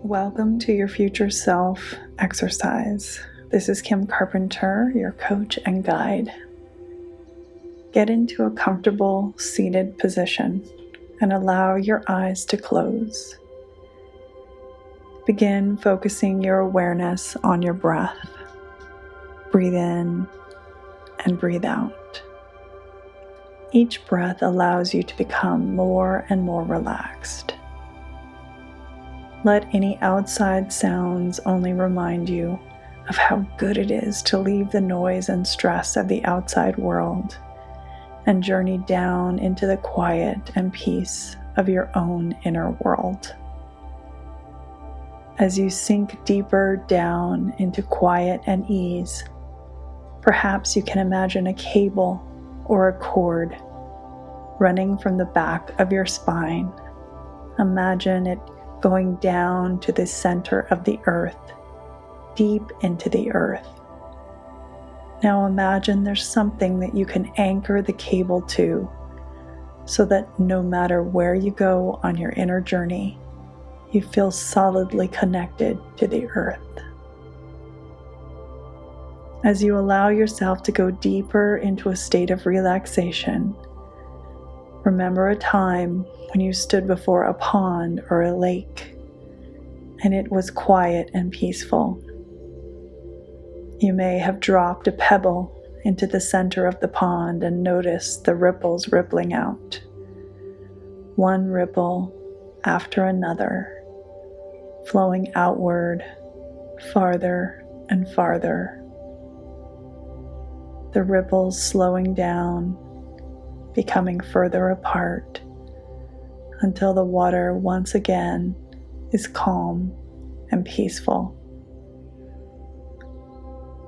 Welcome to your future self exercise. This is Kim Carpenter, your coach and guide. Get into a comfortable seated position and allow your eyes to close. Begin focusing your awareness on your breath. Breathe in and breathe out. Each breath allows you to become more and more relaxed. Let any outside sounds only remind you of how good it is to leave the noise and stress of the outside world and journey down into the quiet and peace of your own inner world. As you sink deeper down into quiet and ease, perhaps you can imagine a cable or a cord running from the back of your spine. Imagine it going down to the center of the earth, deep into the earth. Now imagine there's something that you can anchor the cable to so that no matter where you go on your inner journey, you feel solidly connected to the earth. As you allow yourself to go deeper into a state of relaxation, remember a time when you stood before a pond or a lake and it was quiet and peaceful. You may have dropped a pebble into the center of the pond and noticed the ripples rippling out. One ripple after another, flowing outward, farther and farther. The ripples slowing down, becoming further apart until the water once again is calm and peaceful.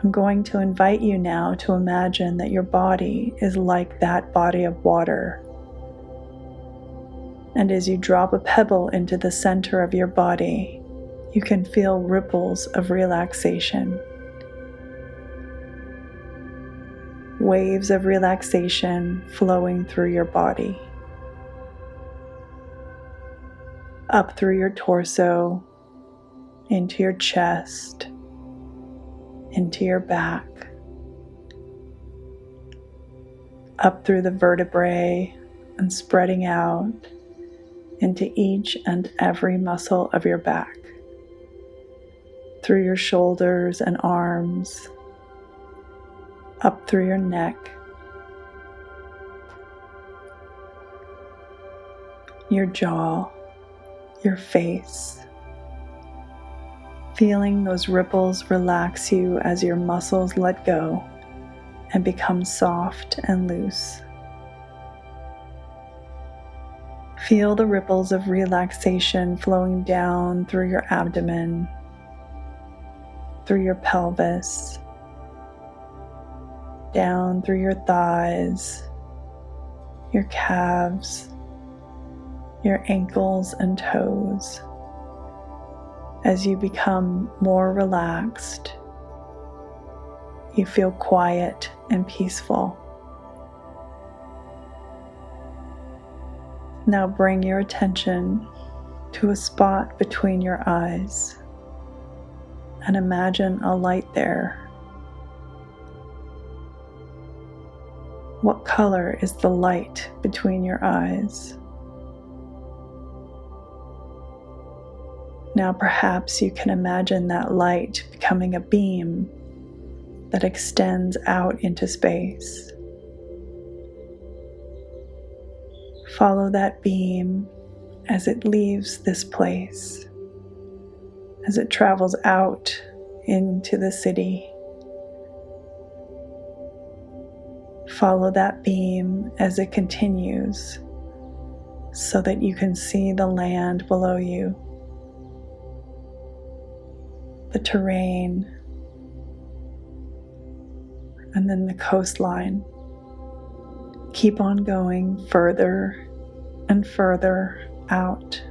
I'm going to invite you now to imagine that your body is like that body of water. And as you drop a pebble into the center of your body, you can feel ripples of relaxation. Waves of relaxation flowing through your body. Up through your torso, into your chest, into your back, up through the vertebrae and spreading out into each and every muscle of your back, through your shoulders and arms, up through your neck, your jaw, your face, feeling those ripples relax you as your muscles let go and become soft and loose. Feel the ripples of relaxation flowing down through your abdomen, through your pelvis, down through your thighs, your calves, your ankles and toes. As you become more relaxed, you feel quiet and peaceful. Now bring your attention to a spot between your eyes and imagine a light there. What color is the light between your eyes? Now perhaps you can imagine that light becoming a beam that extends out into space. Follow that beam as it leaves this place, as it travels out into the city. Follow that beam as it continues so that you can see the land below you, the terrain, and then the coastline. Keep on going further and further out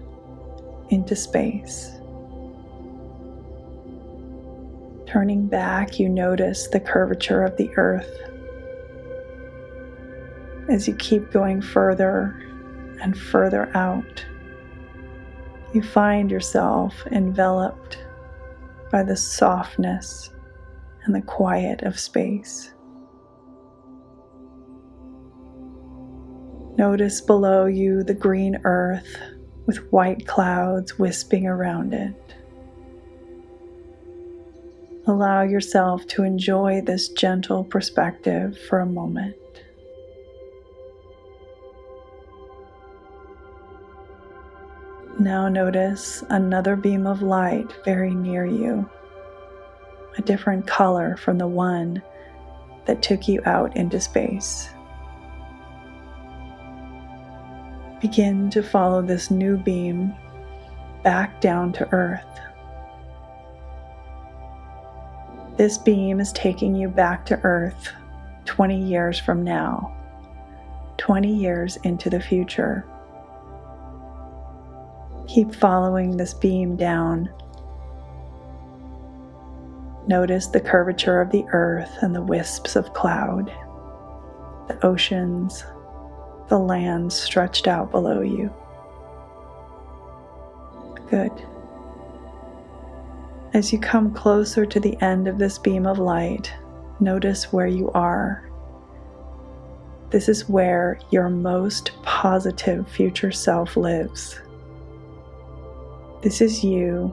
into space. Turning back, you notice the curvature of the earth. As you keep going further and further out, You find yourself enveloped by the softness and the quiet of space. Notice below you the green earth with white clouds wisping around it. Allow yourself to enjoy this gentle perspective for a moment. Now notice another beam of light very near you, a different color from the one that took you out into space. Begin to follow this new beam back down to Earth. This beam is taking you back to Earth 20 years from now, 20 years into the future. Keep following this beam down. Notice the curvature of the earth and the wisps of cloud, the oceans, the land stretched out below you. Good. As you come closer to the end of this beam of light, notice where you are. This is where your most positive future self lives. This is you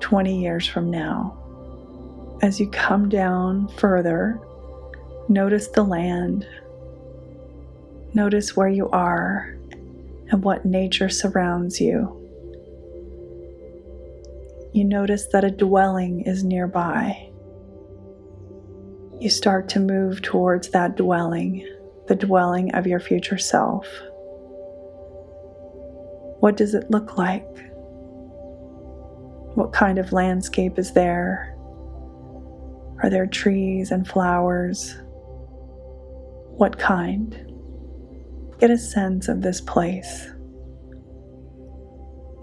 20 years from now. As you come down further, notice the land. Notice where you are and what nature surrounds you. You notice that a dwelling is nearby. You start to move towards that dwelling, the dwelling of your future self. What does it look like? What kind of landscape is there? Are there trees and flowers? What kind? Get a sense of this place.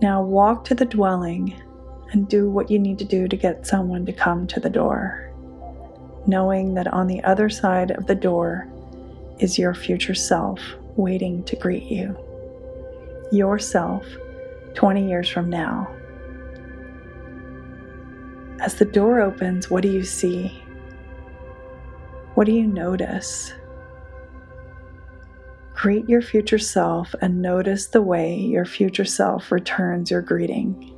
Now walk to the dwelling and do what you need to do to get someone to come to the door, knowing that on the other side of the door is your future self waiting to greet you. Yourself 20 years from now. As the door opens, what do you see? What do you notice? Greet your future self and notice the way your future self returns your greeting.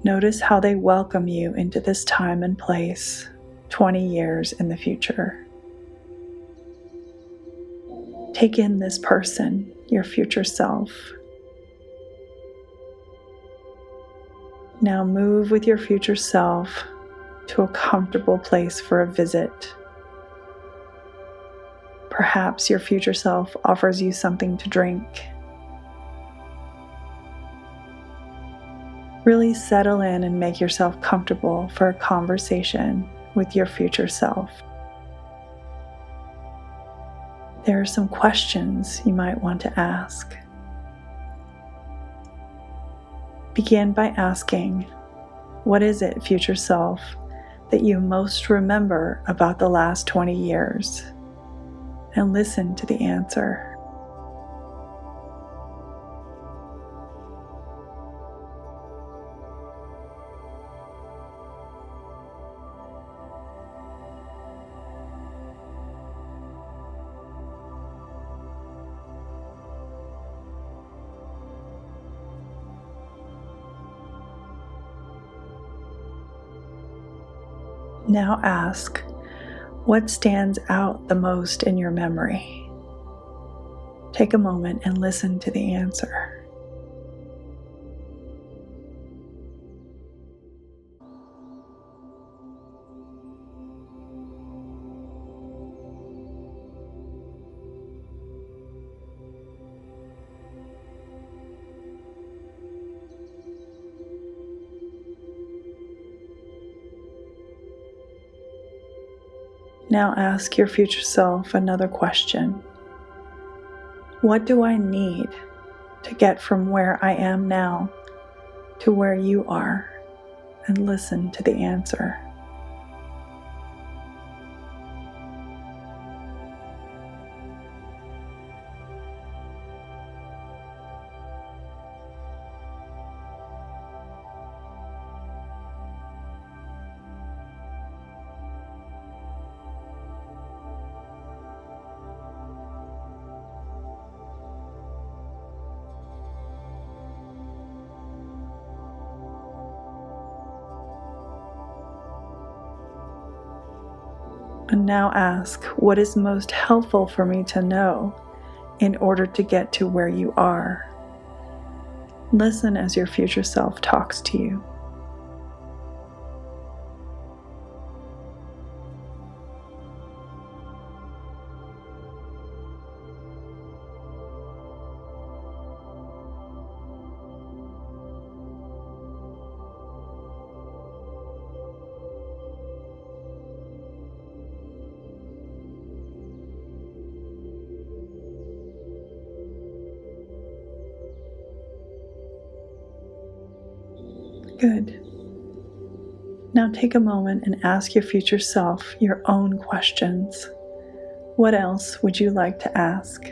Notice how they welcome you into this time and place 20 years in the future. Take in this person, your future self. Now move with your future self to a comfortable place for a visit. Perhaps your future self offers you something to drink. Really settle in and make yourself comfortable for a conversation with your future self. There are some questions you might want to ask. Begin by asking, what is it, future self, that you most remember about the last 20 years? And listen to the answer. Now ask, what stands out the most in your memory? Take a moment and listen to the answer. Now ask your future self another question. What do I need to get from where I am now to where you are? And listen to the answer. And now ask, what is most helpful for me to know in order to get to where you are? Listen as your future self talks to you. Good. Now take a moment and ask your future self your own questions. What else would you like to ask?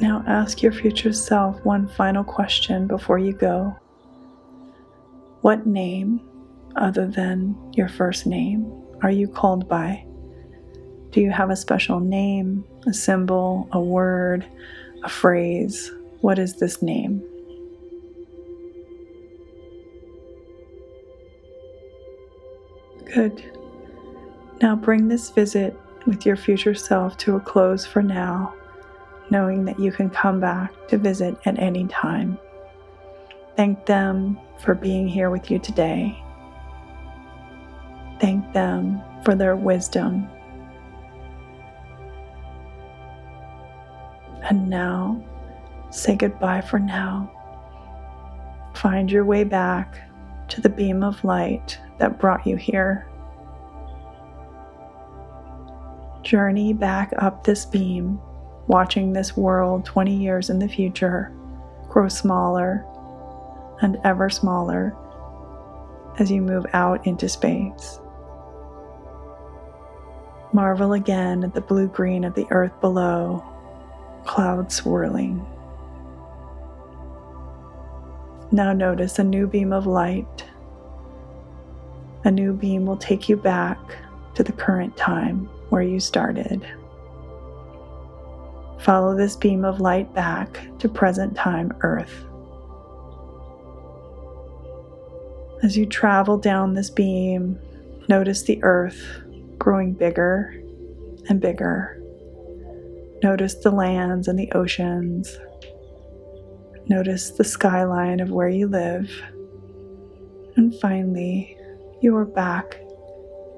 Now ask your future self one final question before you go. What name, other than your first name, are you called by? Do you have a special name, a symbol, a word, a phrase? What is this name? Good. Now bring this visit with your future self to a close for now, knowing that you can come back to visit at any time. Thank them for being here with you today. Thank them for their wisdom. And now, say goodbye for now. Find your way back to the beam of light that brought you here. Journey back up this beam, watching this world 20 years in the future grow smaller and ever smaller as you move out into space. Marvel again at the blue-green of the earth below, clouds swirling. Now notice a new beam of light. A new beam will take you back to the current time where you started. Follow this beam of light back to present time Earth. As you travel down this beam, notice the Earth growing bigger and bigger. Notice the lands and the oceans. Notice the skyline of where you live. And finally, you are back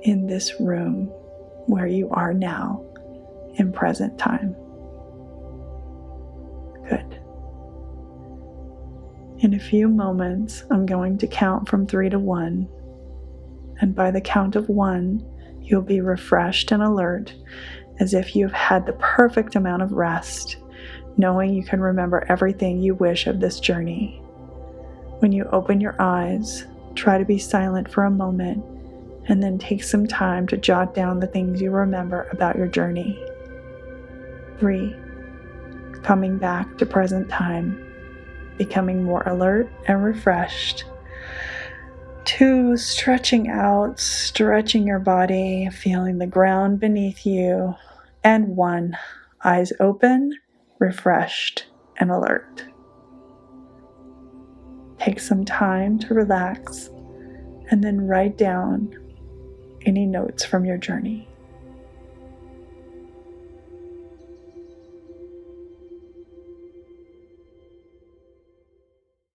in this room where you are now in present time. Good. In a few moments, I'm going to count from 3 to 1. And by the count of 1, you'll be refreshed and alert as if you've had the perfect amount of rest, knowing you can remember everything you wish of this journey. When you open your eyes, try to be silent for a moment and then take some time to jot down the things you remember about your journey. 3. Coming back to present time, becoming more alert and refreshed. 2. Stretching out, stretching your body, feeling the ground beneath you. And 1. Eyes open, refreshed, and alert. Take some time to relax and then write down any notes from your journey.